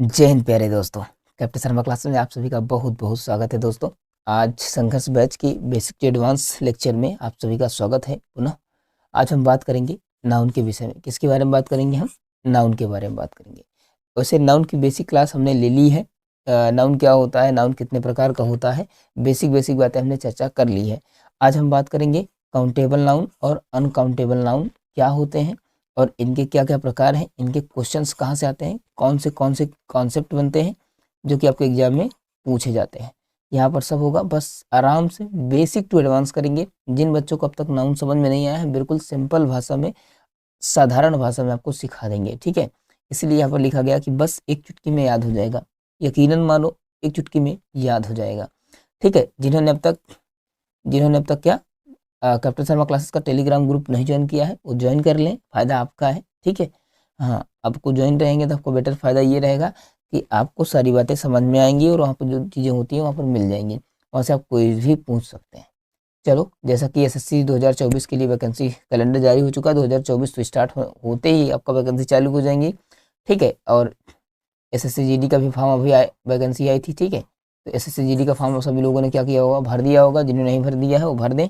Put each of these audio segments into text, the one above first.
जय हिंद प्यारे दोस्तों। कैप्टन शर्मा क्लास में आप सभी का बहुत बहुत स्वागत है दोस्तों। आज संघर्ष बैच की बेसिक टू एडवांस लेक्चर में आप सभी का स्वागत है पुनः। आज हम बात करेंगे नाउन के विषय में। किसके बारे में बात करेंगे? हम नाउन के बारे में बात करेंगे। वैसे नाउन की बेसिक क्लास हमने ले ली है। नाउन क्या होता है, नाउन कितने प्रकार का होता है, बेसिक बातें हमने चर्चा कर ली है। आज हम बात करेंगे काउंटेबल नाउन और अनकाउंटेबल नाउन क्या होते हैं और इनके क्या क्या प्रकार हैं, इनके क्वेश्चंस कहाँ से आते हैं, कौन से कॉन्सेप्ट बनते हैं जो कि आपके एग्जाम में पूछे जाते हैं। यहाँ पर सब होगा, बस आराम से बेसिक टू एडवांस करेंगे। जिन बच्चों को अब तक नाउन समझ में नहीं आया है, बिल्कुल सिंपल भाषा में, साधारण भाषा में आपको सिखा देंगे, ठीक है। इसलिए यहाँ पर लिखा गया कि बस एक चुटकी में याद हो जाएगा। यकीनन मानो एक चुटकी में याद हो जाएगा, ठीक है। जिन्होंने अब तक क्या कैप्टन शर्मा क्लासेस का टेलीग्राम ग्रुप नहीं ज्वाइन किया है, वो ज्वाइन कर लें, फ़ायदा आपका है, ठीक है। हाँ, आपको ज्वाइन रहेंगे तो आपको बेटर फ़ायदा ये रहेगा कि आपको सारी बातें समझ में आएंगी और वहाँ पर जो चीज़ें होती हैं वहाँ पर मिल जाएंगी, वहाँ से आप कोई भी पूछ सकते हैं। चलो, जैसा कि एसएससी 2024 के लिए वैकेंसी कैलेंडर जारी हो चुका है, 2024 तो स्टार्ट होते ही आपका वैकेंसी चालू हो जाएंगी, ठीक है। और एसएससी जीडी का भी फॉर्म अभी वैकेंसी आई थी, ठीक है। तो एसएससी जीडी का फॉर्म सभी लोगों ने क्या किया होगा, भर दिया होगा। जिन्होंने नहीं भर दिया है वो भर दें,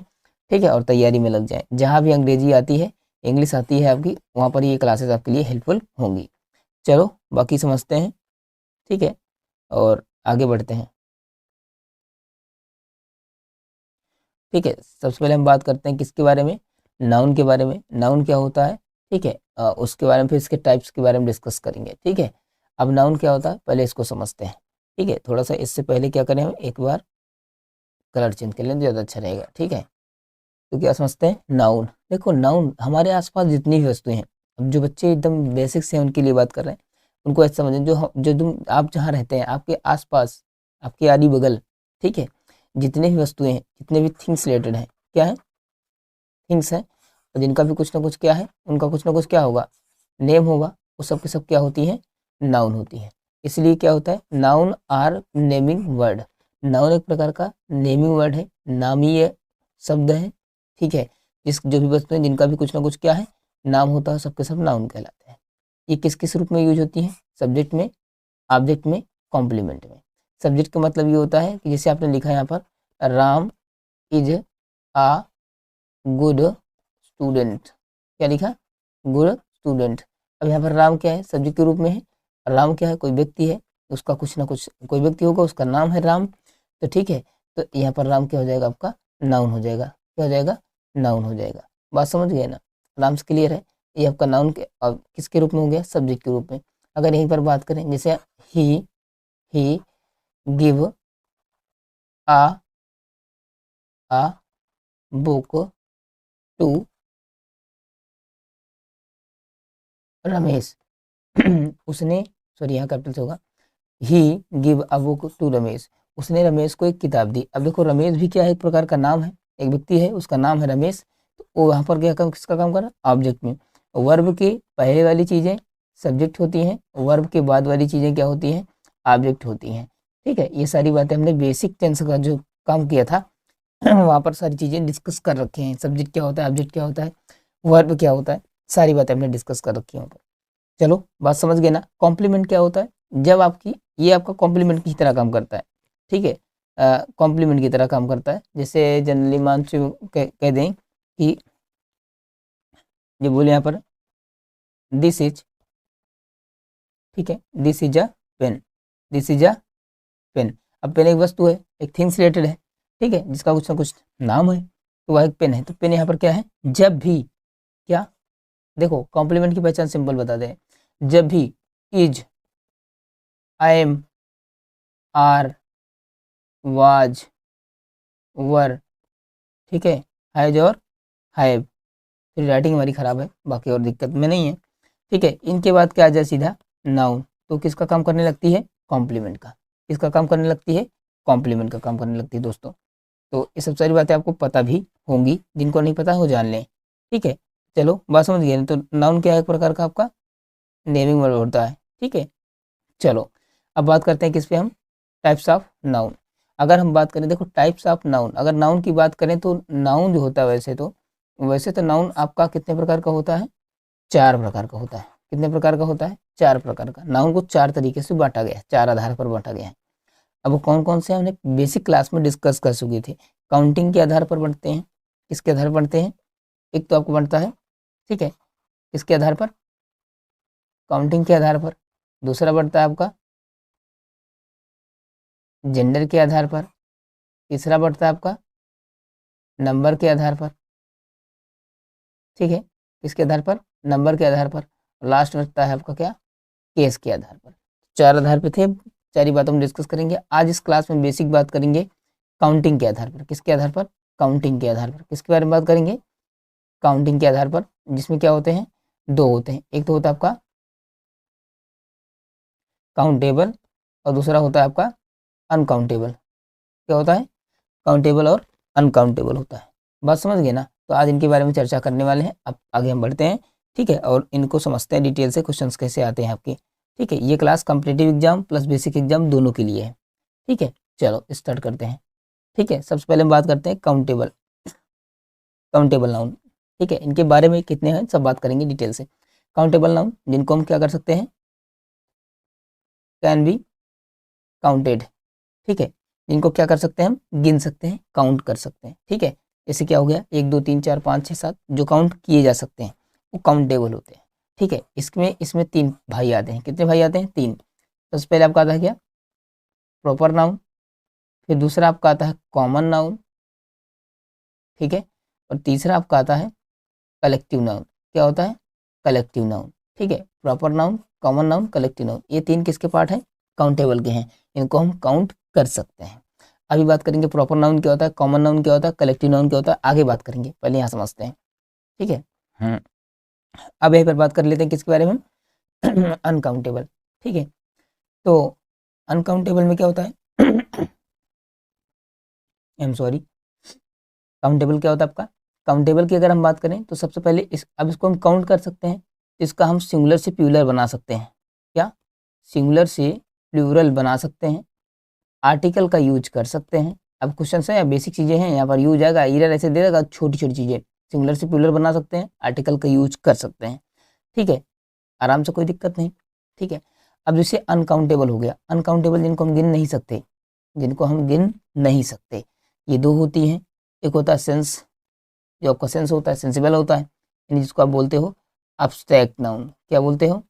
ठीक है, और तैयारी में लग जाएं। जहाँ भी अंग्रेजी आती है, इंग्लिश आती है आपकी, वहाँ पर ये क्लासेस आपके लिए हेल्पफुल होंगी। चलो बाकी समझते हैं, ठीक है, और आगे बढ़ते हैं, ठीक है। सबसे पहले हम बात करते हैं किसके बारे में, नाउन के बारे में। नाउन क्या होता है, ठीक है, उसके बारे में, फिर इसके टाइप्स के बारे में डिस्कस करेंगे, ठीक है। अब नाउन क्या होता है पहले इसको समझते हैं, ठीक है। थोड़ा सा इससे पहले क्या करें, हम एक बार कलर चेंज कर लें तो ज़्यादा अच्छा रहेगा, ठीक है। तो क्या समझते हैं नाउन। देखो, नाउन हमारे आसपास जितनी भी वस्तुएं हैं, अब जो बच्चे एकदम बेसिक से उनके लिए बात कर रहे हैं, उनको ऐसा समझें जो तुम आप जहाँ रहते हैं, आपके आसपास, आपके आदि बगल, ठीक है, जितने भी वस्तुएं हैं, जितने भी थिंग्स रिलेटेड हैं, क्या है, थिंग्स हैं, और जिनका भी कुछ ना कुछ क्या है, उनका कुछ ना कुछ क्या होगा, नेम होगा, वो सब के सब क्या होती हैं, नाउन होती हैं। इसलिए क्या होता है, noun are naming word. Noun एक प्रकार का नेमिंग वर्ड है, नामीय शब्द है, ठीक है। जो भी वस्तुएं जिनका भी कुछ ना कुछ क्या है, नाम होता है, सबके सब नाउन कहलाते हैं। ये किस किस रूप में यूज होती हैं, सब्जेक्ट में, ऑब्जेक्ट में, कॉम्प्लीमेंट में। सब्जेक्ट का मतलब ये होता है कि जैसे आपने लिखा है यहाँ पर, Ram is a good student. क्या लिखा, गुड स्टूडेंट। अब यहाँ पर राम क्या है, सब्जेक्ट के रूप में है। राम क्या है, कोई व्यक्ति है, उसका कुछ ना कुछ कोई व्यक्ति होगा, उसका नाम है राम, तो ठीक है। तो यहाँ पर राम क्या हो जाएगा, आपका नाउन हो जाएगा। क्या हो जाएगा, नाउन हो जाएगा। बात समझ गए ना, आराम से क्लियर है। ये आपका नाउन के किसके रूप में हो गया, सब्जेक्ट के रूप में। अगर यहीं पर बात करें, जैसे ही give a book to Ramesh उसने, सॉरी यहाँ कैपिटल से होगा, he give a book to Ramesh, उसने रमेश को एक किताब दी। अब देखो, रमेश भी क्या है, एक प्रकार का नाम है, एक व्यक्ति है, उसका नाम है रमेश। तो वो वहाँ पर क्या काम, किसका काम कर रहा है, ऑब्जेक्ट में। वर्ब के पहले वाली चीज़ें सब्जेक्ट होती हैं, वर्ब के बाद वाली चीज़ें क्या होती हैं, ऑब्जेक्ट होती हैं, ठीक है। ये सारी बातें हमने बेसिक टेंस का जो काम किया था वहाँ पर सारी चीज़ें डिस्कस कर रखी हैं। सब्जेक्ट क्या होता है, ऑब्जेक्ट क्या होता है, वर्ब क्या होता है, सारी बातें हमने डिस्कस कर रखी हैं वहाँ पर। चलो बात समझ गए ना। कॉम्प्लीमेंट क्या होता है, जब आपकी, ये आपका कॉम्प्लीमेंट की तरह काम करता है, ठीक है, कॉम्प्लीमेंट की तरह काम करता है। जैसे जनरली मान कह दें कि ये बोले यहाँ पर दिस इज, ठीक है, this is a pen, this is a pen. अब पेन एक वस्तु है, एक थिंग्स रिलेटेड है, ठीक है, जिसका कुछ ना कुछ नाम है, तो वह एक पेन है। तो पेन यहाँ पर क्या है, जब भी, क्या, देखो कॉम्प्लीमेंट की पहचान सिंपल बता दें, जब भी is, I am, are, was, were, ठीक है, हैज और हैव। फिर राइटिंग हमारी खराब है, बाकी और दिक्कत में नहीं है, ठीक है। इनके बाद क्या आ जाए, सीधा नाउन। तो किसका काम करने लगती है, कॉम्प्लीमेंट का। किसका काम करने लगती है, कॉम्प्लीमेंट का काम करने लगती है दोस्तों। तो ये सब सारी बातें आपको पता भी होंगी, जिनको नहीं पता वो जान लें, ठीक है। चलो बात समझ गए। तो नाउन क्या है, एक प्रकार का आपका नेमिंग वर्ड होता है, ठीक है। चलो अब बात करते हैं किस पे, हम टाइप्स ऑफ नाउन। अगर हम बात करें, देखो टाइप्स ऑफ नाउन, अगर नाउन की बात करें तो नाउन जो होता है, वैसे तो नाउन आपका कितने प्रकार का होता है, 4 प्रकार का होता है। कितने प्रकार का होता है? 4 प्रकार का। नाउन को 4 तरीके से बांटा गया है, 4 आधार पर बांटा गया है। अब वो कौन कौन से हमने बेसिक क्लास में डिस्कस कर चुके थे। काउंटिंग के आधार पर बनते हैं। किसके आधार पर बनते हैं? एक तो आपको बनता है, ठीक है, किसके आधार पर? काउंटिंग के आधार पर। दूसरा बढ़ता है आपका जेंडर के आधार पर। तीसरा बढ़ता है आपका नंबर के आधार पर, ठीक है, किसके आधार पर? नंबर के आधार पर। लास्ट बढ़ता है आपका क्या? केस के आधार पर। 4 आधार पे थे, 4 ही बातों हम डिस्कस करेंगे। आज इस क्लास में बेसिक बात करेंगे काउंटिंग के आधार पर। किसके आधार पर? काउंटिंग के आधार पर। किसके बारे में बात करेंगे? काउंटिंग के आधार पर, जिसमें क्या होते हैं? 2 होते हैं। एक तो होता है आपका काउंटेबल और दूसरा होता है आपका अनकाउंटेबल। क्या होता है? काउंटेबल और अनकाउंटेबल होता है। बात समझ गए ना? तो आज इनके बारे में चर्चा करने वाले हैं। अब आगे हम बढ़ते हैं, ठीक है, और इनको समझते हैं डिटेल से, क्वेश्चंस कैसे आते हैं आपके, ठीक है। ये class competitive exam plus basic exam दोनों के लिए है, ठीक है। चलो स्टार्ट करते हैं, ठीक है। सबसे पहले हम बात करते हैं काउंटेबल नाउन, ठीक है। इनके बारे में कितने हैं सब बात करेंगे डिटेल से। काउंटेबल नाउन जिनको हम क्या कर सकते हैं? कैन बी काउंटेड, ठीक है। इनको क्या कर सकते हैं? हम गिन सकते हैं, काउंट कर सकते हैं, ठीक है। जैसे क्या हो गया 1 2 3 4 5 6 7 जो काउंट किए जा सकते हैं वो काउंटेबल होते हैं, ठीक है। इसमें 3 भाई आते हैं। कितने भाई आते हैं? 3। सबसे पहले आपका आता है क्या? प्रॉपर नाउन, फिर दूसरा आपका आता है कॉमन नाउन, ठीक है, और तीसरा आपका आता है कलेक्टिव नाउन। क्या होता है? कलेक्टिव नाउन, ठीक है। Proper noun, common noun, collective noun, ये 3 किसके पार्ट हैं? काउंटेबल के हैं। इनको हम काउंट कर सकते हैं। अभी बात करेंगे प्रॉपर नाउन क्या होता है, कॉमन नाउन क्या होता है, कलेक्टिव नाउन क्या होता है, आगे बात करेंगे, पहले यहाँ समझते हैं, ठीक है। अब यहीं पर बात कर लेते हैं किसके बारे में? अनकाउंटेबल, ठीक है। तो अनकाउंटेबल में क्या होता है? आई एम सॉरी, काउंटेबल क्या होता है आपका? काउंटेबल की अगर हम बात करें तो सबसे पहले अब इसको हम काउंट कर सकते हैं। इसका हम सिंगुलर से प्लूरल बना सकते हैं। क्या? सिंगुलर से प्लूरल बना सकते हैं। आर्टिकल का यूज कर सकते हैं। अब क्वेश्चन है या बेसिक चीज़ें हैं, यहाँ पर यूज आएगा, इरर ऐसे दे देगा, छोटी छोटी चीज़ें। सिंगुलर से प्लूरल बना सकते हैं, आर्टिकल का यूज कर सकते हैं, ठीक है, आराम से, कोई दिक्कत नहीं, ठीक है। अब जैसे अनकाउंटेबल हो गया, अनकाउंटेबल जिनको हम गिन नहीं सकते, जिनको हम गिन नहीं सकते, ये 2 होती हैं। एक होता है सेंस, जो आपका सेंस होता है, सेंसिबल होता है, यानी जिसको आप बोलते हो एब्स्ट्रैक्ट नाउन। क्या बोलते हो?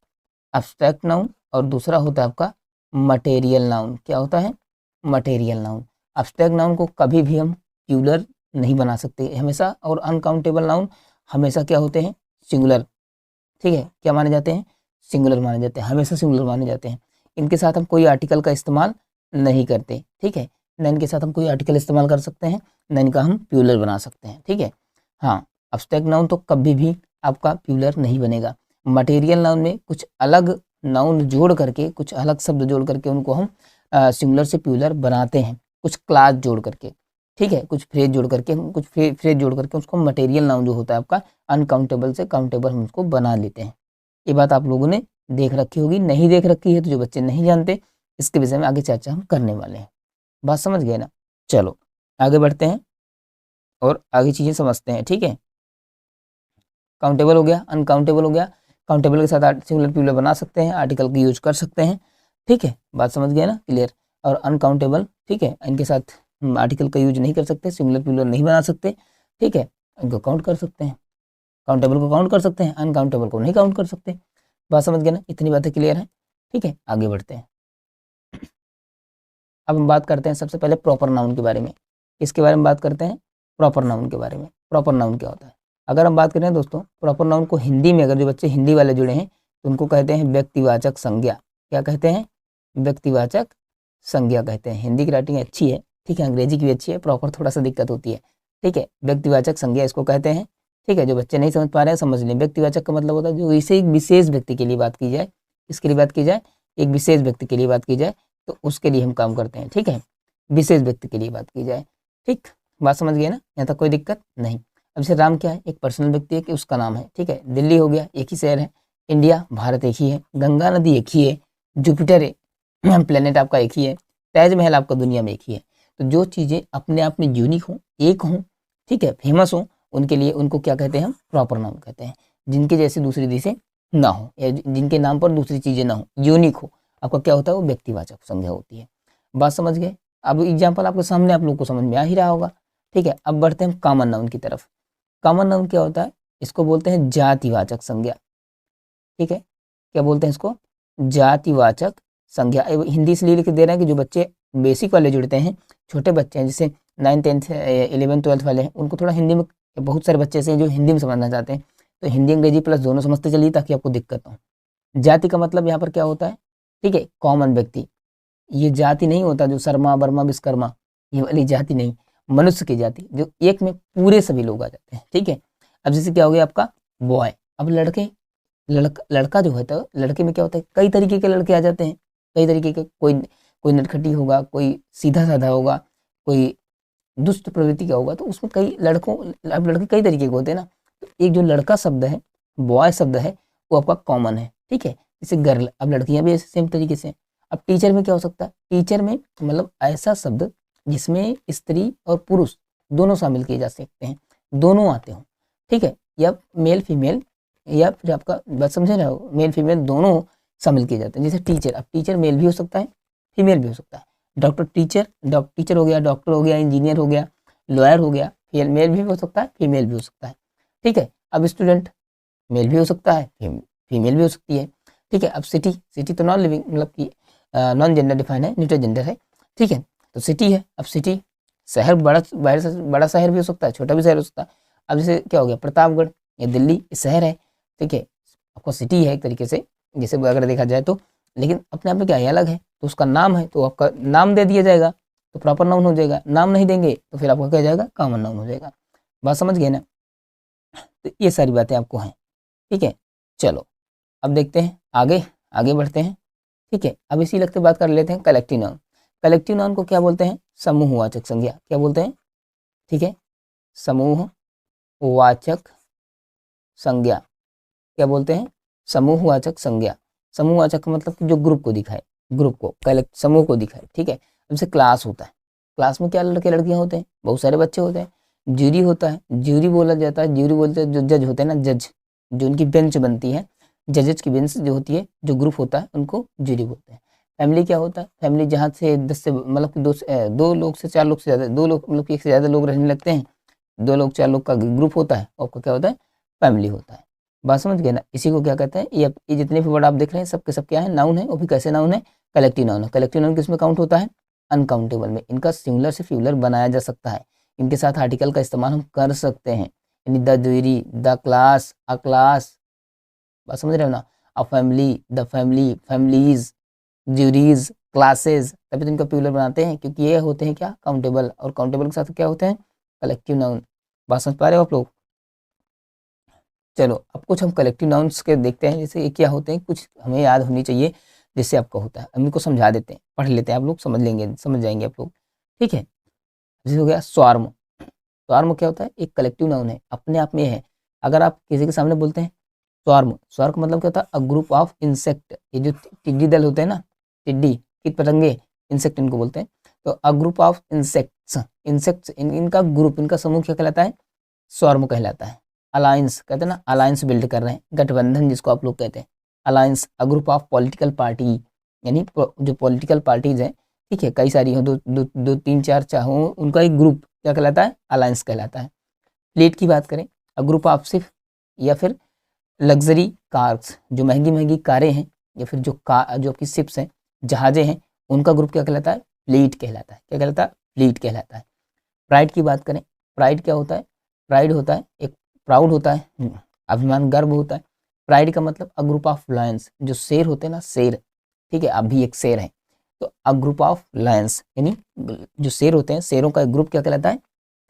Abstract noun. और दूसरा होता है आपका मटेरियल नाउन। क्या होता है? Material noun. एब्स्ट्रैक्ट नाउन को कभी भी हम प्लूरल नहीं बना सकते हमेशा, और अनकाउंटेबल नाउन हमेशा क्या होते हैं? सिंगुलर, ठीक है। क्या माने जाते हैं? सिंगुलर माने जाते हैं, हमेशा सिंगुलर माने जाते हैं। इनके साथ हम कोई आर्टिकल का इस्तेमाल नहीं करते, ठीक है। न इनके साथ हम कोई आर्टिकल इस्तेमाल कर सकते हैं, न इनका हम प्लूरल बना सकते हैं, ठीक है। हाँ, एब्स्ट्रैक्ट नाउन तो कभी भी आपका प्लूरल नहीं बनेगा। मटेरियल नाउन में कुछ अलग नाउन जोड़ करके, कुछ अलग शब्द जोड़ करके उनको हम सिंगुलर से प्लूरल बनाते हैं, कुछ क्लास जोड़ करके, ठीक है, कुछ फ्रेज जोड़ करके, कुछ फ्रेज जोड़ करके उसको मटेरियल नाउन जो होता है आपका अनकाउंटेबल से काउंटेबल हम उसको बना लेते हैं। ये बात आप लोगों ने देख रखी होगी, नहीं देख रखी है तो जो बच्चे नहीं जानते इसके विषय में आगे चर्चा हम करने वाले हैं। बात समझ गए ना? चलो आगे बढ़ते हैं और आगे चीज़ें समझते हैं, ठीक है। काउंटेबल हो गया, अनकाउंटेबल हो गया। काउंटेबल के साथ सिंगुलर प्लूरल बना सकते हैं, आर्टिकल का यूज कर सकते हैं, ठीक है। बात समझ गए ना? क्लियर। और अनकाउंटेबल, ठीक है, इनके साथ आर्टिकल का यूज नहीं कर सकते, सिंगुलर प्लूरल नहीं बना सकते, ठीक है। इनको काउंट कर सकते हैं, काउंटेबल को काउंट कर सकते हैं, अनकाउंटेबल को नहीं काउंट कर सकते। बात समझ गए ना? इतनी बातें क्लियर है, ठीक है। आगे बढ़ते हैं। अब हम बात करते हैं सबसे पहले प्रॉपर नाउन के बारे में। इसके बारे में बात करते हैं, प्रॉपर नाउन के बारे में। प्रॉपर नाउन क्या होता है? अगर हम बात करें दोस्तों, प्रॉपर नाउन को हिंदी में, अगर जो बच्चे हिंदी वाले जुड़े हैं तो उनको कहते हैं व्यक्तिवाचक संज्ञा। क्या कहते हैं? व्यक्तिवाचक संज्ञा कहते हैं। हिंदी की राइटिंग अच्छी है, ठीक है, अंग्रेजी की भी अच्छी है, प्रॉपर थोड़ा सा दिक्कत होती है, ठीक है। व्यक्तिवाचक संज्ञा इसको कहते हैं, ठीक है। जो बच्चे नहीं समझ पा रहे हैं समझ लें। व्यक्तिवाचक का मतलब होता है जो इसे एक विशेष व्यक्ति के लिए बात की जाए, किसके लिए बात की जाए? एक विशेष व्यक्ति के लिए बात की जाए, तो उसके लिए हम काम करते हैं, ठीक है। विशेष व्यक्ति के लिए बात की जाए, ठीक। बात समझ गए ना? यहाँ तक कोई दिक्कत नहीं। अब जैसे राम क्या है? एक पर्सनल व्यक्ति है कि उसका नाम है, ठीक है। दिल्ली हो गया, एक ही शहर है। इंडिया, भारत एक ही है। गंगा नदी एक ही है। जुपिटर है, प्लेनेट आपका एक ही है। ताजमहल आपका दुनिया में एक ही है। तो जो चीज़ें अपने आप में यूनिक हों, एक हों, ठीक है, फेमस हों, उनके लिए उनको क्या कहते हैं? हम प्रॉपर नाउन कहते हैं। जिनके जैसे दूसरी चीज़ें ना हो, या जिनके नाम पर दूसरी चीजें ना हो, यूनिक हो, आपका क्या होता है वो व्यक्तिवाचक संज्ञा होती है। बात समझ गए? अब एग्जाम्पल आपके सामने, आप लोग को समझ में आ ही रहा होगा। ठीक है, अब बढ़ते हैं कॉमन नाउन की तरफ। कॉमन नाउन क्या होता है? इसको बोलते हैं जातिवाचक संज्ञा। ठीक है, क्या बोलते हैं इसको? जातिवाचक संज्ञा। हिंदी इसलिए लिख दे रहे हैं कि जो बच्चे बेसिक वाले जुड़ते हैं, छोटे बच्चे हैं, जैसे 9th 10th 11th 12th वाले हैं, उनको थोड़ा हिंदी में, बहुत सारे बच्चे ऐसे हैं जो हिंदी में समझना चाहते हैं, तो हिंदी अंग्रेजी प्लस दोनों समझते चलिए ताकि आपको दिक्कत ना हो। जाति का मतलब यहाँ पर क्या होता है? ठीक है, कॉमन व्यक्ति। ये जाति नहीं होता जो शर्मा वर्मा विश्वकर्मा, ये वाली जाति नहीं, मनुष्य की जाति, जो एक में पूरे सभी लोग आ जाते हैं। ठीक है, अब जैसे क्या हो गया आपका बॉय, अब लड़के, लड़का जो होता है, लड़के में क्या होता है, कई तरीके के लड़के आ जाते हैं, कई तरीके के, कोई कोई नटखटी होगा, कोई सीधा साधा होगा, कोई दुष्ट प्रवृत्ति का होगा, तो उसमें कई लड़कों, अब लड़के कई तरीके के होते हैं ना, तो एक जो लड़का शब्द है, बॉय शब्द है, वो आपका कॉमन है। ठीक है, जैसे गर्ल, अब लड़कियां भी सेम तरीके से। अब टीचर में क्या हो सकता है? टीचर में मतलब ऐसा शब्द जिसमें स्त्री और पुरुष दोनों शामिल किए जा सकते हैं, दोनों आते हो। ठीक है, या मेल फीमेल, या फिर आपका बात समझे ना, मेल फीमेल दोनों शामिल किए जाते हैं। जैसे टीचर, अब टीचर मेल भी हो सकता है, फीमेल भी हो सकता है। डॉक्टर, टीचर, टीचर हो गया, डॉक्टर हो गया, इंजीनियर हो गया, लॉयर हो गया, मेल भी हो सकता है, फीमेल भी हो सकता है। ठीक है, अब स्टूडेंट मेल भी हो सकता है, फीमेल भी हो सकती है। ठीक है, अब सिटी, सिटी तो नॉन लिविंग, मतलब कि नॉन जेंडर डिफाइन है, न्यूट्रल जेंडर है। ठीक है, तो सिटी है। अब सिटी, शहर, बड़ा से बड़ा शहर भी हो सकता है, छोटा भी शहर हो सकता है। अब जैसे क्या हो गया, प्रतापगढ़ या दिल्ली, ये शहर है। ठीक है, आपको सिटी है एक तरीके से, जैसे अगर देखा जाए तो, लेकिन अपने आप में क्या है, अलग है, तो उसका नाम है, तो आपका नाम दे दिया जाएगा तो प्रॉपर नाउन हो जाएगा। नाम नहीं देंगे तो फिर आपका क्या हो जाएगा, कॉमन नाउन हो जाएगा। बात समझ गए ना? तो ये सारी बातें आपको हैं। ठीक है, चलो अब देखते हैं आगे, आगे बढ़ते हैं। ठीक है, अब इसी लगते बात कर लेते हैं कलेक्टिव नाउन। कलेक्टिव नाउन को क्या बोलते हैं? समूहवाचक संज्ञा। क्या बोलते हैं? ठीक है, समूहवाचक संज्ञा। क्या बोलते हैं? समूहवाचक संज्ञा। समूहवाचक का मतलब कि जो ग्रुप को दिखाए, ग्रुप को, कलेक्ट, समूह को दिखाए। ठीक है, जैसे क्लास होता है, क्लास में क्या लड़के लड़कियां होते हैं, बहुत सारे बच्चे होते हैं। ज्यूरी होता है, ज्यूरी बोला जाता है, ज्यूरी बोलते हैं जो जज होते हैं ना, जज, जो उनकी बेंच बनती है, जजेज की बेंच जो होती है, जो ग्रुप होता है उनको ज्यूरी बोलते हैं। फैमिली क्या होता है? फैमिली जहाँ से 10 से, मतलब कि दो लोग से 4 लोग से ज़्यादा, 2 लोग, मतलब कि 1 से ज़्यादा लोग रहने लगते हैं, 2 लोग 4 लोग का ग्रुप होता है, आपका क्या होता है? फैमिली होता है। बात समझ गए ना? इसी को क्या कहते हैं? ये जितने भी वर्ड आप देख रहे हैं सब के सब क्या है? नाउन है, वो भी कैसे नाउन है? कलेक्टिव नाउन है। कलेक्टिव नाउन किसमें काउंट होता है? अनकाउंटेबल में। इनका सिंगुलर से फ्यूलर बनाया जा सकता है, इनके साथ आर्टिकल का इस्तेमाल हम कर सकते हैं, यानी the jury, the class, a class. बात समझ रहे हो ना? A family, the family, families, juries, classes, तभी तो इनका प्लूरल बनाते हैं, क्योंकि ये होते हैं क्या? काउंटेबल, और काउंटेबल के साथ क्या होते हैं? Collective noun. बात समझ पा रहे हो आप लोग? चलो अब कुछ हम कलेक्टिव नाउन्स के देखते हैं, जैसे ये क्या होते हैं, कुछ हमें याद होनी चाहिए, जिससे आपका होता है। हम इनको समझा देते हैं, पढ़ लेते हैं, आप लोग समझ लेंगे, समझ जाएंगे आप लोग। ठीक है, जैसे हो गया स्वार्म। स्वार्म क्या होता है? एक कलेक्टिव नाउन है, अपने आप में है। अगर आप किसी के सामने बोलते हैं स्वार्म, स्वार्म का मतलब क्या होता है? अ ग्रुप ऑफ इंसेक्ट। ये जो टिड्डी दल होते हैं ना, टिड्डी, कीट पतंगे, इंसेक्ट इनको बोलते हैं। तो a group of insects, insects, इनका ग्रुप, इनका समूह क्या कहलाता है? स्वार्म कहलाता है। अलायंस कहते हैं ना, अलायंस बिल्ड कर रहे हैं, गठबंधन जिसको आप लोग कहते हैं, alliance. A group of political party, यानी जो पॉलिटिकल पार्टीज हैं, ठीक है, कई सारी हो, दो दो दो तीन चार चाहो, उनका एक ग्रुप क्या कहलाता है? अलायंस कहलाता है। फ्लीट की बात करें, अ ग्रुप ऑफ शिप, या फिर लग्जरी कार्स, जो महंगी महंगी कारें हैं, या फिर जो आपकी शिप्स हैं, जहाजें हैं, उनका ग्रुप क्या कहलाता है? फ्लीट कहलाता है। क्या कहलाता है? फ्लीट कहलाता है। प्राइड की बात करें, प्राइड क्या होता है? प्राइड होता है एक, प्राउड होता है, अभिमान, गर्व होता है। प्राइड का मतलब अ ग्रुप ऑफ लायंस, जो शेर होते हैं ना, शेर, ठीक है, आप भी एक शेर है, तो अ ग्रुप ऑफ लायंस, यानी जो शेर होते हैं, शेरों का एक ग्रुप क्या कहलाता है?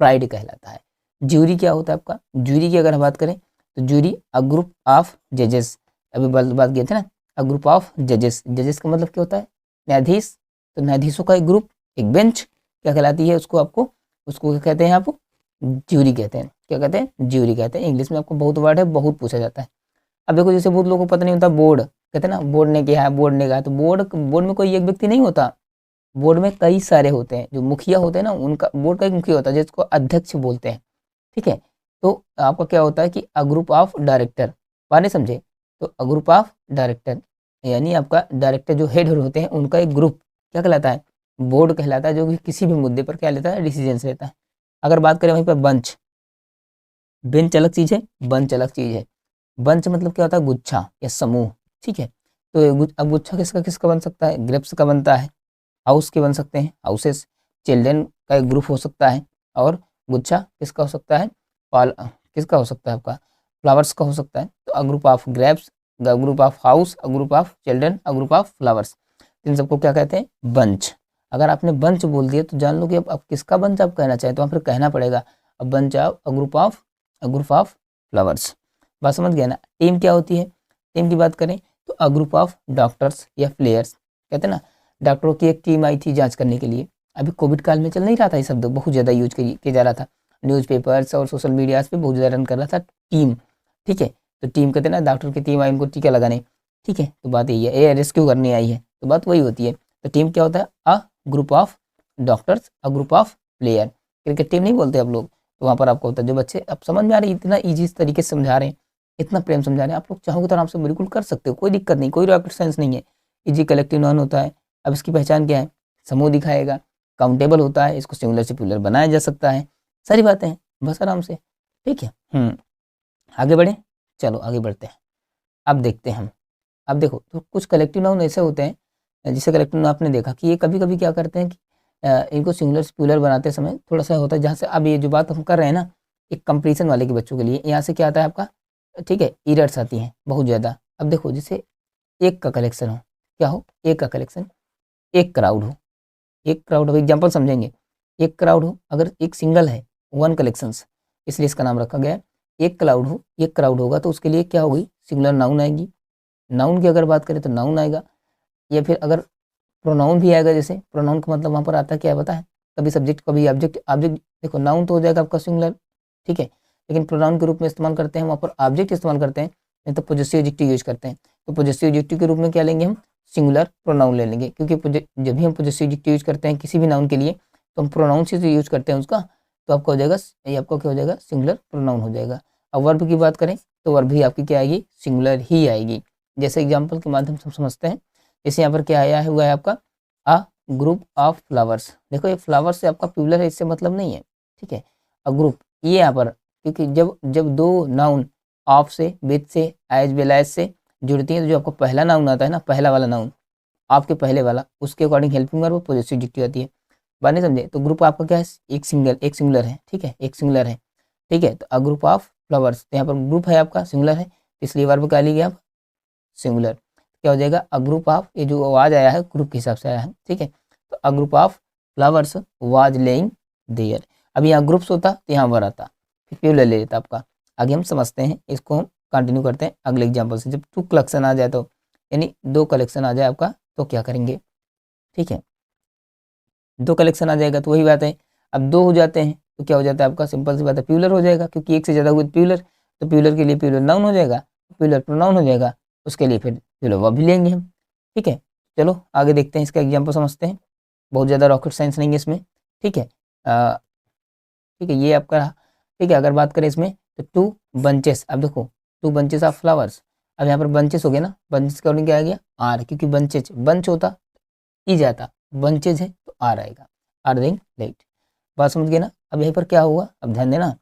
प्राइड कहलाता है। ज्यूरी क्या होता है आपका? ज्यूरी की अगर हम बात करें तो ज्यूरी अ ग्रुप ऑफ जजेस, अभी बात किए थे ना, अ ग्रुप ऑफ जजेस। जजेस का मतलब क्या होता है? न्यायाधीश, तो न्यायाधीशों का एक ग्रुप, एक बेंच क्या कहलाती है? उसको आपको, उसको क्या कहते हैं? आप ज्यूरी कहते हैं। क्या कहते हैं? ज्यूरी कहते हैं। इंग्लिश में आपको बहुत वर्ड है, बहुत पूछा जाता है। अब देखो, जैसे बहुत लोगों को पता नहीं होता, बोर्ड कहते हैं ना, बोर्ड ने किया है, बोर्ड ने कहा, तो बोर्ड, बोर्ड में कोई एक व्यक्ति नहीं होता, बोर्ड में कई सारे होते हैं। जो मुखिया होते हैं ना, उनका, बोर्ड का एक मुखिया होता है जिसको अध्यक्ष बोलते हैं। ठीक है, तो आपका क्या होता है कि अ ग्रुप ऑफ डायरेक्टर, बात नहीं समझे? तो अ ग्रुप ऑफ डायरेक्टर, यानी आपका डायरेक्टर जो हेड होते हैं उनका एक ग्रुप क्या कहलाता है, बोर्ड कहलाता है, जो कि किसी भी मुद्दे पर क्या लेता है, डिसीजंस लेता है। अगर बात करें वहीं पर बंच, बेंच अलग चीज़ है, बंच अलग चीज़ है। बंच मतलब क्या होता है, गुच्छा या समूह, ठीक है। तो अब गुच्छा किसका किसका बन सकता है, ग्रेप्स का बनता है, हाउस के बन सकते हैं, हाउसेस, चिल्ड्रन का एक ग्रुप हो सकता है, और गुच्छा किसका हो सकता है, फॉल किसका हो सकता है, आपका फ्लावर्स का हो सकता है। तो a group of grapes, a group of house, a group of children, a group of flowers, इन सबको क्या कहते हैं, बंच। अगर आपने बंच बोल दिया तो जान लो कि अब किसका बंच आप कहना चाहें, तो वहाँ फिर कहना पड़ेगा a bunch of, a group of flowers. बात समझ गया ना। टीम क्या होती है, टीम की बात करें तो अ ग्रुप ऑफ डॉक्टर्स या प्लेयर्स, कहते हैं ना, डॉक्टरों की एक टीम आई थी जांच करने के लिए। अभी कोविड काल में चल नहीं रहा था ये शब्द, बहुत ज़्यादा यूज किया जा रहा था, न्यूज़पेपर्स और सोशल मीडियाज पे बहुत ज़्यादा रन कर रहा था टीम, ठीक है। तो टीम कहते हैं ना, डॉक्टर की टीम आई उनको टीका लगाने, ठीक है। तो बात यही है, ये रेस्क्यू करने आई है, तो बात वही होती है। तो टीम क्या होता है, अ group of doctors, a group of player. Cricket team नहीं बोलते आप लोग, तो वहाँ पर आपको होता है, जो बच्चे अब समझ में आ रही है, इतना ईजी तरीके से समझा रहे हैं, इतना प्रेम समझा रहे हैं, आप लोग चाहोगे तो आराम से बिल्कुल कर सकते हो, कोई दिक्कत नहीं, कोई रॉकेट साइंस नहीं है। इजी कलेक्टिव नाउन होता है। अब इसकी पहचान क्या है, समूह दिखाएगा, काउंटेबल होता है, इसको सिंगुलर से प्लूरल बनाया जा सकता है, सारी बातें हैं, बस आराम से, ठीक है। आगे बढ़े, चलो आगे बढ़ते हैं। अब देखते हैं हम, अब देखो तो कुछ कलेक्टिव नाउन ऐसे होते हैं, जिसे कलेक्टिव नाउन आपने देखा कि ये कभी कभी क्या करते हैं कि इनको सिंगुलर से प्लूरल बनाते समय थोड़ा सा होता है, जहाँ से अब ये जो बात हम कर रहे हैं ना, एक कंपटीशन वाले के बच्चों के लिए, यहाँ से क्या आता है आपका, ठीक है, एरर्स आती हैं बहुत ज़्यादा। अब देखो जैसे एक का कलेक्शन हो, क्या हो, एक का कलेक्शन, एक क्राउड हो, एक क्राउड हो, एग्जाम्पल समझेंगे। एक क्राउड हो, अगर एक सिंगल है, वन कलेक्शंस, इसलिए इसका नाम रखा गया है। एक क्लाउड हो, एक क्राउड होगा तो उसके लिए क्या होगी, सिंगुलर नाउन आएगी। नाउन की अगर बात करें तो नाउन आएगा, या फिर अगर प्रोनाउन भी आएगा, जैसे प्रोनाउन का मतलब वहाँ पर आता है क्या है पता है, कभी सब्जेक्ट कभी ऑब्जेक्ट, ऑब्जेक्ट देखो नाउन तो हो जाएगा आपका सिंगुलर, ठीक है, लेकिन प्रोनाउन के रूप में इस्तेमाल करते हैं, वहाँ पर ऑब्जेक्ट इस्तेमाल करते हैं, नहीं तो पॉजेसिव एडजेक्टिव यूज करते हैं। तो पॉजेसिव एडजेक्टिव के रूप में क्या लेंगे हम, सिंगुलर प्रोनाउन ले लेंगे, क्योंकि जब भी हम पॉजेसिव एडजेक्टिव यूज करते हैं किसी भी नाउन के लिए, तो हम प्रोनाउन से यूज करते हैं उसका, तो आपका हो जाएगा, ये आपका क्या हो जाएगा, सिंगुलर प्रोनाउन हो जाएगा। अब वर्ब की बात करें तो वर्ब भी आपकी क्या आएगी, सिंगुलर ही आएगी। जैसे एग्जाम्पल के माध्यम से हम समझते हैं, जैसे यहाँ पर क्या आया है, हुआ है आपका अ ग्रुप ऑफ फ्लावर्स। देखो ये फ्लावर्स से आपका प्लूरल है, इससे मतलब नहीं है, ठीक है। अ ग्रुप, ये यहाँ पर क्योंकि जब जब दो नाउन ऑफ से, विद से, एज वेल एज से जुड़ती हैं, तो जो आपका पहला नाउन आता है ना, पहला वाला नाउन आपके पहले वाला, उसके according helping verb positive adjective आती है। बात नहीं समझे, तो ग्रुप आपका क्या है, एक सिंगुलर है, ठीक है, एक सिंगुलर है, ठीक है। तो अ ग्रुप ऑफ फ्लावर्स, तो यहाँ पर ग्रुप है आपका सिंगुलर है, इसलिए वर्ब क्या लीजिए आप, सिंगुलर। क्या हो जाएगा, अ ग्रुप ऑफ, ये जो आवाज आया है ग्रुप के हिसाब से आया है, ठीक है। तो a group of flowers was laying there. अब यहाँ ग्रुप्स होता तो यहाँ वर आता, फिर प्लूरल ले लेता आपका। आगे हम समझते हैं, इसको हम कंटिन्यू करते हैं अगले एग्जाम्पल से। जब टू कलेक्शन आ जाए, तो यानी दो कलेक्शन आ जाए आपका, तो क्या करेंगे, ठीक है। दो कलेक्शन आ जाएगा तो वही बात है, अब दो हो जाते हैं तो क्या हो जाता है आपका, सिंपल सी बात है, प्लूरल हो जाएगा, क्योंकि एक से ज़्यादा हुए प्लूरल, तो प्लूरल के लिए प्लूरल नाउन हो जाएगा, प्लूरल प्रोनाउन हो जाएगा, उसके लिए फिर प्लूरल वर्ब भी लेंगे हम, ठीक है। चलो आगे देखते हैं, इसका एग्जाम्पल समझते हैं, बहुत ज़्यादा रॉकेट साइंस नहीं है इसमें, ठीक है। ठीक है, ये आपका रहा, ठीक है। अगर बात करें इसमें तो टू बंचेस, अब देखो टू बंचेस ऑफ फ्लावर्स, अब यहाँ पर बंचेस हो गया ना, बंचेस का क्या आ गया, आर, क्योंकि बंचेज बंच होता ई जाता, बंचेज है तो आर आएगा, आर देंगे लेट। बात समझ गए ना। अब यहीं पर क्या हुआ, अब ध्यान देना,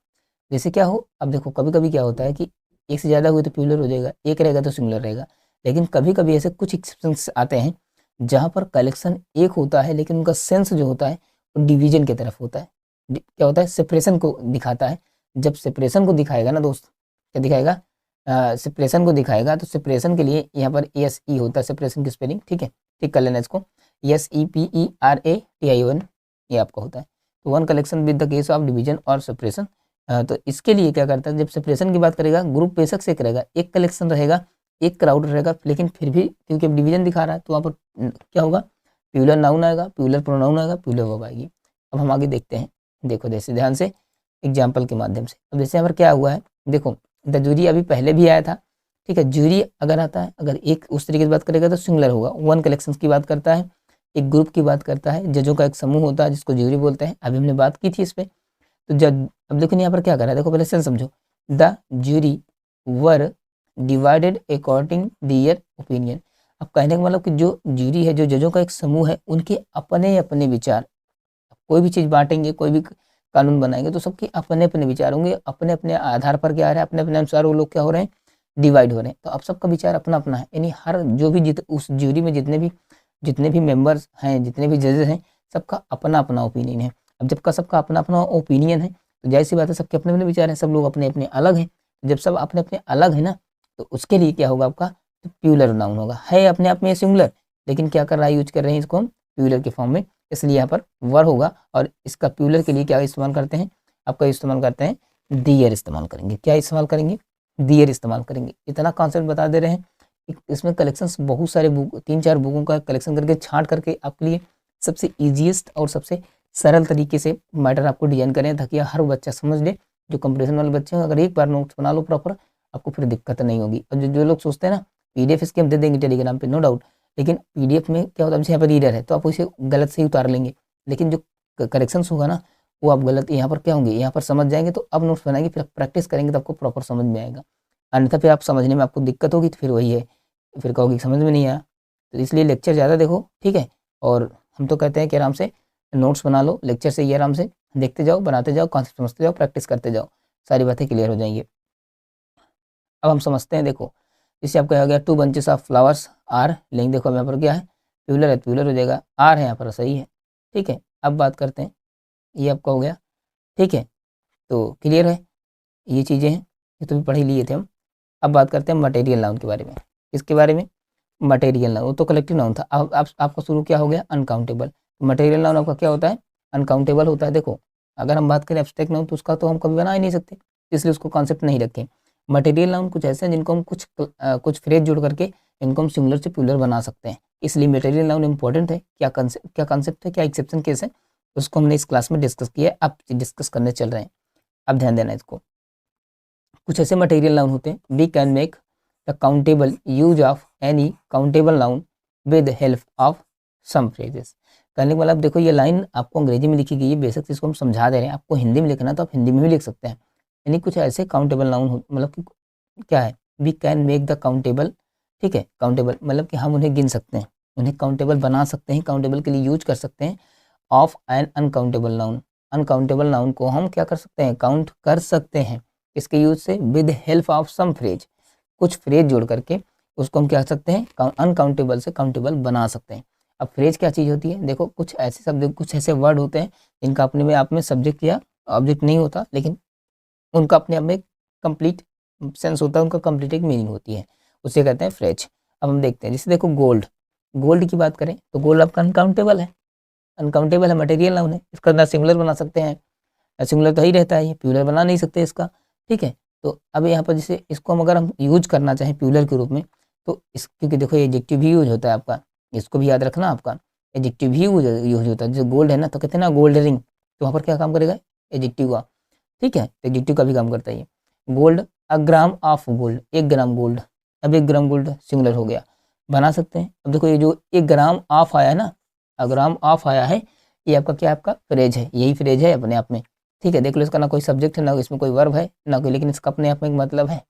जैसे क्या हो, अब देखो कभी कभी क्या होता है कि एक से ज़्यादा हुए तो प्लूरल हो जाएगा, एक रहेगा तो सिंगुलर रहेगा, लेकिन कभी कभी ऐसे कुछ एक्सेप्शंस आते हैं जहाँ पर कलेक्शन एक होता है, लेकिन उनका सेंस जो होता है वो डिवीजन की तरफ होता है। क्या होता है, सेपरेशन को दिखाता है। जब सेपरेशन को दिखाएगा ना दोस्त, क्या दिखाएगा, सेपरेशन को दिखाएगा, तो सेपरेशन के लिए यहाँ पर एस ई होता है, सेपरेशन की स्पेलिंग, ठीक है, ठीक कर लेना इसको, SEPERATION, ये आपका होता है। तो one collection with the case of division और सेपरेशन। तो इसके लिए क्या करता है, जब सेपरेशन की बात करेगा, ग्रुप बेशक से करेगा, एक कलेक्शन रहेगा, एक क्राउड रहेगा, लेकिन फिर भी क्योंकि अब डिवीजन दिखा रहा है, तो वहाँ पर क्या होगा, प्लूरल नाउन आएगा, प्लूरल प्रोनाउन आएगा, प्लूरल वर्ब आएगी। अब हम आगे देखते हैं, देखो जैसे ध्यान से एग्जाम्पल के माध्यम से। अब जैसे यहाँ पर क्या हुआ है, देखो द जूरी अभी पहले भी आया था, ठीक है। जूरी अगर आता है, अगर एक उस तरीके से बात करेगा तो सिंगुलर होगा, वन कलेक्शन की बात करता है, एक ग्रुप की बात करता है, जजों का एक समूह होता है जिसको जूरी बोलते हैं, अभी हमने बात की थी इस पे। तो जज, अब देखो यहाँ पर क्या कर रहा है, देखो पहले सेंस समझो, the jury were divided according their opinion. अब कहने का मतलब कि जो जूरी है, जो जजों का एक समूह है, उनके अपने अपने विचार, कोई भी चीज़ बांटेंगे, कोई भी कानून बनाएंगे तो सबके अपने अपने विचार होंगे, अपने अपने आधार पर क्या आ रहा है, अपने अपने अनुसार वो लोग क्या हो रहे हैं, डिवाइड हो रहे हैं। तो अब सबका विचार अपना अपना है, यानी हर जो भी उस ज्यूरी में जितने भी मेंबर्स हैं, जितने भी जजेस हैं, सबका अपना अपना ओपिनियन है। अब जब का सबका अपना अपना ओपिनियन है तो जाहिर सी बात है सबके अपने अपने विचार हैं, सब लोग अपने अपने अलग हैं। जब सब अपने अपने अलग है ना, तो उसके लिए क्या होगा आपका, तो प्यूलर नाउन होगा। है अपने आप में सिंगुलर, लेकिन क्या कर रहा है, यूज कर रहे हैं इसको हम प्यूलर के फॉर्म में, इसलिए यहाँ पर वर होगा। और इसका प्यूलर के लिए क्या इस्तेमाल करते हैं, आपका इस्तेमाल करते हैं दियर इस्तेमाल करेंगे। क्या इस्तेमाल करेंगे, दियर इस्तेमाल करेंगे। इतना कॉन्सेप्ट बता दे रहे हैं। इसमें कलेक्शंस बहुत सारे बुक, 3-4 बुकों का कलेक्शन करके छांट करके आपके लिए सबसे ईजीएस्ट और सबसे सरल तरीके से मैटर आपको डिजाइन करें, ताकि हर बच्चा समझ ले। जो कंपटीशन वाले बच्चे हैं, अगर एक बार नोट्स बना लो प्रॉपर, आपको फिर दिक्कत नहीं होगी। और जो लोग सोचते हैं ना पीडीएफ इसके हम दे देंगे टेलीग्राम पे, नो डाउट, लेकिन पीडीएफ में क्या होता है, यहाँ पर रीडर है तो आप उसे गलत से ही उतार लेंगे, लेकिन जो करेक्शंस होगा ना वो आप गलत यहाँ पर क्या होंगे, यहाँ पर समझ जाएंगे तो अब नोट्स बनाएंगे, फिर प्रैक्टिस करेंगे तो आपको प्रॉपर समझ में आएगा। अन्यथा फिर आप समझने में आपको दिक्कत होगी, तो फिर वही है, फिर कहोगे समझ में नहीं आया। तो इसलिए लेक्चर ज़्यादा देखो, ठीक है। और हम तो कहते हैं कि आराम से नोट्स बना लो, लेक्चर से ये आराम से देखते जाओ, बनाते जाओ, कॉन्सेप्ट समझते जाओ, प्रैक्टिस करते जाओ, सारी बातें क्लियर हो जाएंगी। अब हम समझते हैं, देखो इससे आपका हो गया 2 बंचेस ऑफ फ्लावर्स आर, लेकिन देखो यहाँ पर क्या है, प्यूलर है, प्यूलर हो जाएगा, आर है यहाँ पर, सही है, ठीक है। अब बात करते हैं, ये आपका हो गया, ठीक है। तो क्लियर है, ये चीज़ें हैं, ये तो भी पढ़ ही लिए थे हम। अब बात करते हैं मटेरियल नाउन के बारे में। इसके बारे में मटेरियल नाउन, वो तो कलेक्टिव नाउन था। अब आपका शुरू क्या हो गया, अनकाउंटेबल। मटेरियल नाउन आपका क्या होता है, अनकाउंटेबल होता है। देखो अगर हम बात करें एब्स्ट्रैक्ट नाउन तो उसका तो हम कभी बना ही नहीं सकते, इसलिए उसको कॉन्सेप्ट नहीं रखें। मटेरियल नाउन कुछ ऐसे हैं जिनको हम कुछ फ्रेज जोड़ करके इनको हम सिंगुलर से प्लूरल बना सकते हैं, इसलिए मटेरियल नाउन इंपॉर्टेंट है। क्या कॉन्सेप्ट है, क्या एक्सेप्शन केस है, उसको हमने इस क्लास में डिस्कस किया है, अब डिस्कस करने चल रहे हैं। अब ध्यान देना इसको। कुछ ऐसे मटेरियल नाउन होते हैं, we can make the countable use of any countable noun with help of some phrases. कहने का मतलब देखो ये लाइन आपको अंग्रेजी में लिखी गई है, बेशक इसको हम समझा दे रहे हैं, आपको हिंदी में लिखना तो आप हिंदी में भी लिख सकते हैं। यानी कुछ ऐसे काउंटेबल नाउन मतलब कि क्या है, we can make the countable, ठीक है। काउंटेबल मतलब कि हम उन्हें गिन सकते हैं, उन्हें काउंटेबल बना सकते हैं, काउंटेबल के लिए यूज कर सकते हैं, of N uncountable noun. Uncountable noun को हम क्या कर सकते हैं, काउंट कर सकते हैं, इसके यूज से, with help of some phrase, कुछ फ्रेज जोड़ करके उसको हम क्या कर सकते हैं, अनकाउंटेबल से काउंटेबल बना सकते हैं। अब फ्रेज क्या चीज़ होती है, देखो कुछ ऐसे शब्द, कुछ ऐसे वर्ड होते हैं जिनका अपने में आप में सब्जेक्ट या ऑब्जेक्ट नहीं होता, लेकिन उनका अपने आप में कंप्लीट सेंस होता है, उनका कंप्लीट एक मीनिंग होती है, उसे कहते हैं फ्रेज। अब हम देखते हैं, जैसे देखो गोल्ड, गोल्ड की बात करें तो गोल्ड आपका अनकाउंटेबल है, अनकाउंटेबल है, मटेरियल नाउन है, इसका ना सिंगुलर बना सकते हैं, सिंगुलर तो ही रहता है, ये प्यूलर बना नहीं सकते इसका, ठीक है। तो अब यहाँ पर जैसे इसको हम अगर हम यूज करना चाहें प्यूलर के रूप में, तो इस क्योंकि देखो ये एडजेक्टिव भी यूज होता है आपका, इसको भी याद रखना, आपका एडजेक्टिव भी यूज होता है। जैसे गोल्ड है ना, तो कहते हैं ना गोल्ड रिंग, तो वहाँ पर क्या काम करेगा, एडजेक्टिव का, ठीक है, एडजेक्टिव का भी काम करता है ये। Gold, a gram of gold, 1 gram gold, अब 1 ग्राम गोल्ड सिंगुलर हो गया, बना सकते हैं। अब देखो ये जो 1 ग्राम ऑफ आया ना, अ ग्राम ऑफ आया है, ये आपका क्या, आपका फ्रेज है, यही फ्रेज है अपने आप में, ठीक है। देख लो इसका ना कोई सब्जेक्ट है, ना इसमें कोई वर्ब है, ना कोई, लेकिन इसका अपने आप में एक मतलब है,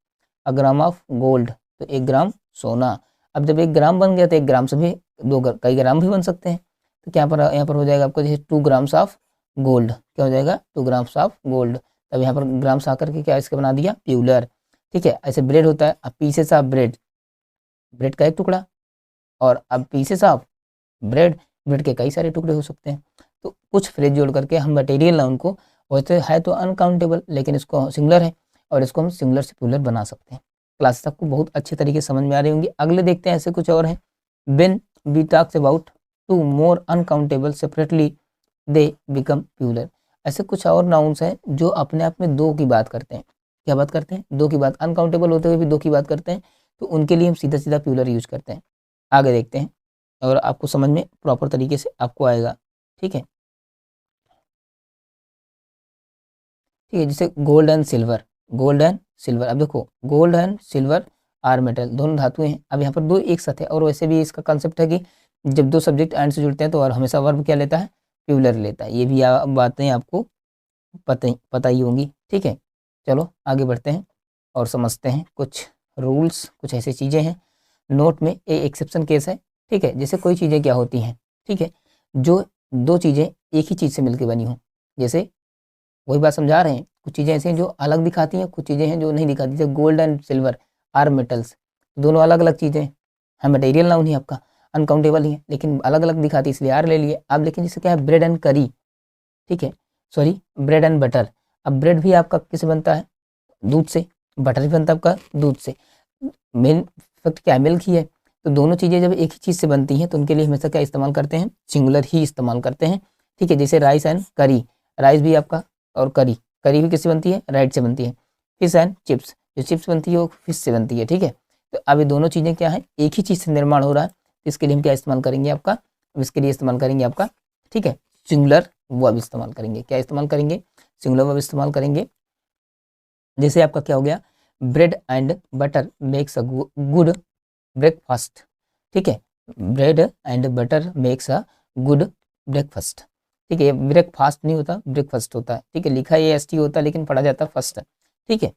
अ ग्राम ऑफ गोल्ड, तो 1 ग्राम सोना। अब जब 1 ग्राम बन गया तो 1 ग्राम से भी कई ग्राम भी बन सकते हैं, तो क्या पर यहाँ पर हो जाएगा आपको, जैसे 2 ग्राम्स ऑफ गोल्ड, क्या हो जाएगा, 2 ग्राम्स ऑफ गोल्ड। तब यहाँ पर ग्राम्स आकर के क्या इसके बना दिया, प्यूलर, ठीक है। ऐसे ब्रेड होता है, अब पीसेस ऑफ ब्रेड, ब्रेड का एक टुकड़ा, और अब पीसेस ऑफ ब्रेड, ब्रेड के कई सारे टुकड़े हो सकते हैं। तो कुछ फ्रेज जोड़ करके हम मटेरियल नाउन को, वैसे है तो अनकाउंटेबल, लेकिन इसको सिंगुलर है और इसको हम सिंगुलर से प्लूरल बना सकते हैं। क्लासेस आपको बहुत अच्छे तरीके से समझ में आ रही होंगी। अगले देखते हैं, ऐसे कुछ और हैं। When we talks about 2 more uncountable separately they become plural. ऐसे कुछ और नाउन्स हैं जो अपने आप में 2 की बात करते हैं। क्या बात करते हैं, 2 की बात, अनकाउंटेबल होते हुए भी 2 की बात करते हैं, तो उनके लिए हम सीधा सीधा प्लूरल यूज करते हैं। आगे देखते हैं और आपको समझ में प्रॉपर तरीके से आपको आएगा, ठीक है। ठीक है, जैसे gold and silver, gold and silver. अब देखो gold and silver are metal, दोनों धातुएं हैं। अब यहाँ पर 2 एक साथ है, और वैसे भी इसका कंसेप्ट है कि जब 2 सब्जेक्ट एंड से जुड़ते हैं तो और हमेशा वर्ब क्या लेता है, प्लूरल लेता है। ये भी बातें आपको पता ही होंगी, ठीक है। चलो आगे बढ़ते हैं और समझते हैं कुछ रूल्स, कुछ ऐसी चीज़ें हैं। नोट में ए एक्सेप्शन केस है, ठीक है। जैसे कोई चीज़ें क्या होती हैं, ठीक है, जो दो चीज़ें एक ही चीज़ से मिलकर बनी हो, जैसे वही बात समझा रहे हैं, कुछ चीज़ें ऐसी हैं जो अलग दिखाती हैं, कुछ चीज़ें हैं जो नहीं दिखाती। जैसे gold and silver are metals, दोनों अलग अलग चीज़ें हैं, मटेरियल नाउन ही आपका अनकाउंटेबल ही है, लेकिन अलग अलग दिखाती, इसलिए आर ले लिए आप। लेकिन जैसे क्या है, ब्रेड एंड करी, ठीक है, सॉरी ब्रेड एंड बटर। अब ब्रेड भी आपका किससे बनता है, दूध से, बटर भी बनता है आपका दूध से। मेन फैक्ट क्या है, मिल्क ही है। तो दोनों चीज़ें जब एक ही चीज़ से बनती हैं तो उनके लिए हमेशा क्या इस्तेमाल करते हैं, सिंगुलर ही इस्तेमाल करते हैं, ठीक है। जैसे राइस एंड करी, राइस भी आपका और करी, करी भी किससे बनती है, राइट से बनती है। फिश एंड चिप्स, जो चिप्स बनती है वो फिश से बनती है, ठीक है। तो अब ये दोनों चीज़ें क्या है, एक ही चीज़ से निर्माण हो रहा है, इसके लिए हम क्या इस्तेमाल करेंगे आपका, इसके लिए इस्तेमाल करेंगे आपका, ठीक है, सिंगुलर वर्ब इस्तेमाल करेंगे। क्या इस्तेमाल करेंगे, सिंगुलर वर्ब इस्तेमाल करेंगे। जैसे आपका क्या हो गया, bread and butter makes a good breakfast, ठीक है, bread and butter makes a good breakfast, ठीक है। ब्रेकफास्ट नहीं होता, ब्रेकफास्ट होता है, ठीक है। लिखा ये एस टी होता है लेकिन पढ़ा जाता है फर्स्ट, ठीक है।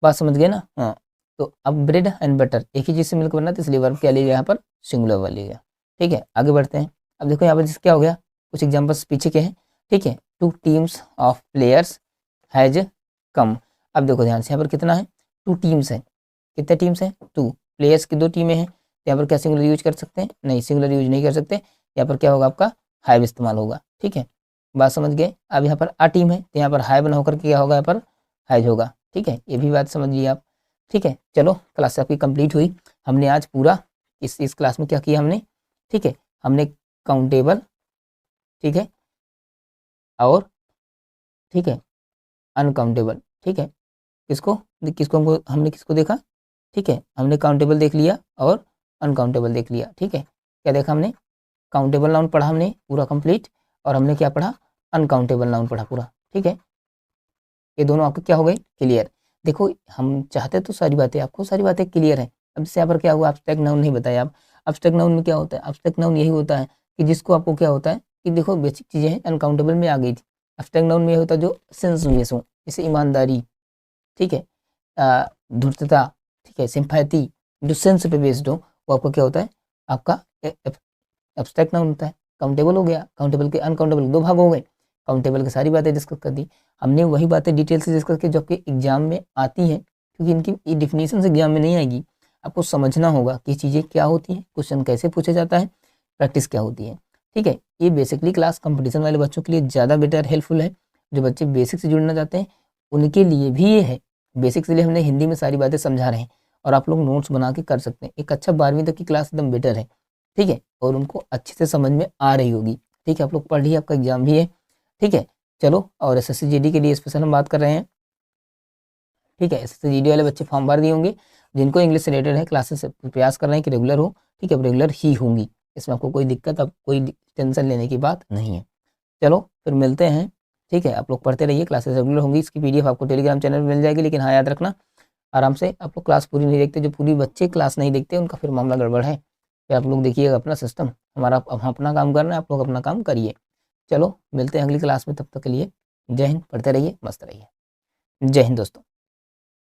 बात समझ गए ना, हाँ। तो अब ब्रेड एंड बटर एक ही चीज़ से मिलकर बना, तो इसलिए वर्ब क्या लिया यहाँ पर, सिंगुलर वर्ब लिया, ठीक है। आगे बढ़ते हैं। अब देखो यहाँ पर क्या हो गया, कुछ एग्जाम्पल्स पीछे के हैं, ठीक है। 2 teams of players has come. अब देखो ध्यान से, यहाँ पर कितना है, 2 टीम्स है, कितने टीम्स हैं, 2 प्लेयर्स की 2 टीमें हैं। यहाँ पर क्या सिंगुलर यूज कर सकते हैं, नहीं सिंगुलर यूज नहीं कर सकते। यहाँ पर क्या होगा आपका, हैव इस्तेमाल होगा, ठीक है। बात समझ गए। अब यहाँ पर अ टीम है तो यहाँ पर हैव ना होकर के क्या होगा, यहाँ पर हैज होगा, ठीक है। ये भी बात समझिए आप, ठीक है। चलो क्लास आपकी कंप्लीट हुई। हमने आज पूरा इस क्लास में क्या किया हमने, ठीक है, हमने काउंटेबल, ठीक है, और ठीक है अनकाउंटेबल, ठीक है, किसको किसको हमने किसको देखा, ठीक है, हमने काउंटेबल देख लिया और अनकाउंटेबल देख लिया, ठीक है। क्या देखा हमने, काउंटेबल नाउन पढ़ा हमने पूरा कंप्लीट, और हमने क्या पढ़ा, अनकाउंटेबल नाउन पढ़ा पूरा, ठीक है। ये दोनों आपके क्या हो गए, क्लियर। देखो हम चाहते तो सारी बातें आपको, सारी बातें क्लियर है। अब जैसे यहाँ पर क्या हुआ, एब्स्ट्रैक्ट नाउन नहीं बताया आप। एब्स्ट्रैक्ट नाउन में क्या होता है, एब्स्ट्रैक्ट नाउन यही होता है कि जिसको आपको क्या होता है कि देखो बेसिक चीज़ें हैं, अनकाउंटेबल में आ गई थी। एब्स्ट्रैक्ट नाउन में ये होता है जो सेंस बेस हो, जैसे ईमानदारी, ठीक है, धूर्तता, ठीक है, सिंपैथी, जो सेंस पे बेस्ड हो वो आपका क्या होता है, आपका एब्स्ट्रैक्ट नाउन होता है। काउंटेबल हो गया, काउंटेबल के अनकाउंटेबल 2 भाग हो गए। काउंटेबल की सारी बातें डिस्कस कर दी हमने, वही बातें डिटेल से डिस्कस की जो आपके एग्जाम में आती हैं, क्योंकि इनकी डिफिनीशन एग्जाम में नहीं आएगी। आपको समझना होगा कि चीज़ें क्या होती हैं, क्वेश्चन कैसे पूछा जाता है, प्रैक्टिस क्या होती है, ठीक है। ये बेसिकली क्लास कंपटीशन वाले बच्चों के लिए ज़्यादा बेटर हेल्पफुल है। जो बच्चे बेसिक से जुड़ना चाहते हैं उनके लिए भी ये है। बेसिक से लिए हमने हिंदी में सारी बातें समझा रहे हैं और आप लोग नोट्स बना के कर सकते हैं। एक अच्छा 12वीं तक की क्लास एकदम बेटर है, ठीक है, और उनको अच्छे से समझ में आ रही होगी, ठीक है। आप लोग पढ़ लिए, आपका एग्जाम भी है, ठीक है। चलो, और एसएससी जीडी के लिए स्पेशल हम बात कर रहे हैं, ठीक है। एसएससी जीडी वाले बच्चे फॉर्म भर दिए होंगे, जिनको इंग्लिश से रिलेटेड है क्लासेस प्रयास कर रहे हैं कि रेगुलर हो, ठीक है, रेगुलर ही होंगी, इसमें आपको कोई दिक्कत, अब कोई टेंशन लेने की बात नहीं है। चलो फिर मिलते हैं, ठीक है। आप लोग पढ़ते रहिए, क्लासेस रेगुलर होंगी। इसकी पीडीएफ आपको टेलीग्राम चैनल में मिल जाएगी, लेकिन हाँ याद रखना आराम से, आप लोग क्लास पूरी नहीं देखते, जो पूरी बच्चे क्लास नहीं देखते उनका फिर मामला गड़बड़ है। फिर आप लोग देखिएगा अपना सिस्टम, हमारा हम अपना काम करना है, आप लोग अपना काम करिए। चलो मिलते हैं अगली क्लास में, तब तक के लिए जय हिंद, पढ़ते रहिए, मस्त रहिए। जय हिंद दोस्तों।